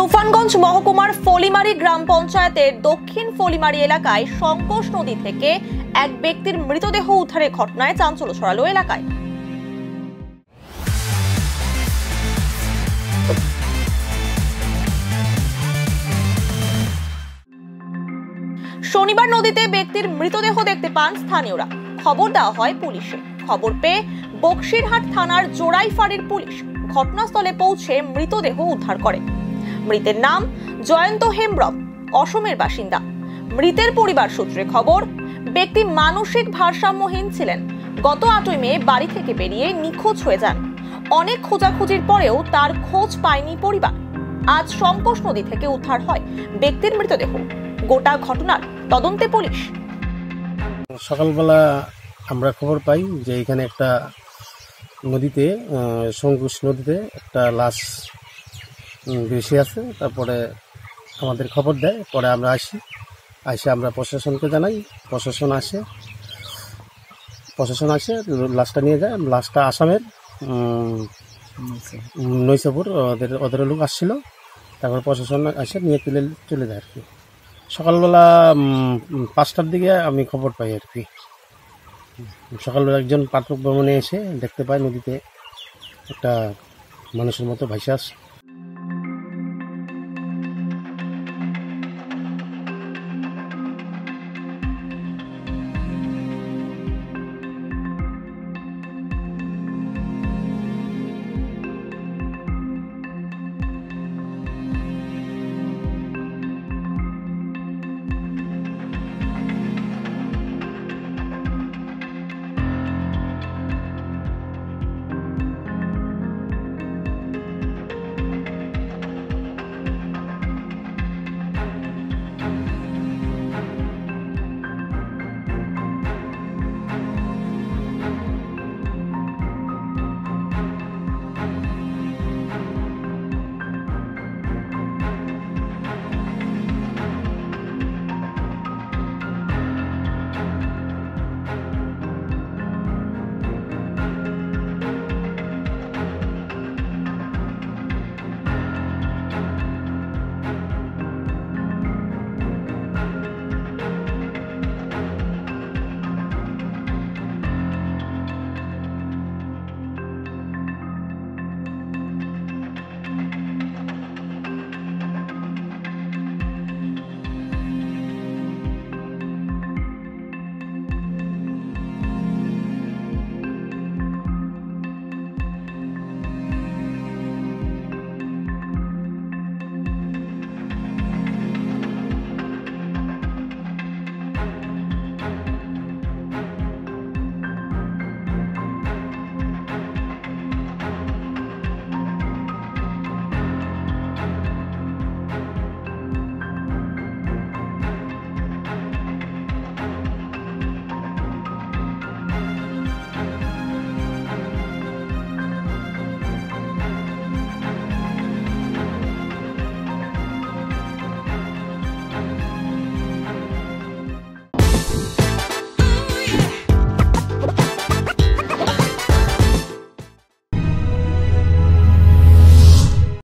তুফানগঞ্জ মহকুমার ফলিমারি গ্রাম পঞ্চায়েতের দক্ষিণ ফলিমারি এলাকায় সংকোষ নদী থেকে এক ব্যক্তির মৃতদেহ উদ্ধারের ঘটনায় চাঞ্চল্য ছড়ালো এলাকায়। শনিবার নদীতে ব্যক্তির মৃতদেহ দেখতে পান স্থানীয়রা। খবর দেওয়া হয় পুলিশে। খবর পেয়ে বক্সিরহাট থানার জোড়াইফাড়ির পুলিশ ঘটনাস্থলে পৌঁছে মৃতদেহ উদ্ধার করে। মৃতের নাম জয়ন্ত হেমব্রম, অসমের বাসিন্দা। মৃতের পরিবার সূত্রে খবর, ব্যক্তি মানসিক ভারসাম্যহীন ছিলেন। গত 8 মে বাড়ি থেকে বেরিয়ে নিখোঁজ হয়ে যান। অনেক খোঁজাখুঁজির পরেও তার খোঁজ পায়নি পরিবার। আজ সংকোষ নদী থেকে উদ্ধার হয় ব্যক্তির মৃতদেহ। গোটা ঘটনার তদন্তে পুলিশ। সকালবেলা আমরা খবর পাই যে এখানে একটা নদীতে, সংকোষ নদীতে একটা লাশ ভেসে আছে। তারপরে আমাদের খবর দেয়, পরে আমরা আসি, আমরা প্রশাসনকে জানাই। প্রশাসন আসে লাশটা নিয়ে যায়। লাশটা আসামের নৈশপুর ওদের লোক আসছিল। তারপর প্রশাসন আসে নিয়ে চলে যায় আর কি। সকালবেলা 5টার দিকে আমি খবর পাই আর কি। সকালবেলা একজন পাঠক ভ্রমণে এসে দেখতে পায় নদীতে একটা মানুষের মতো ভাসে আসছে।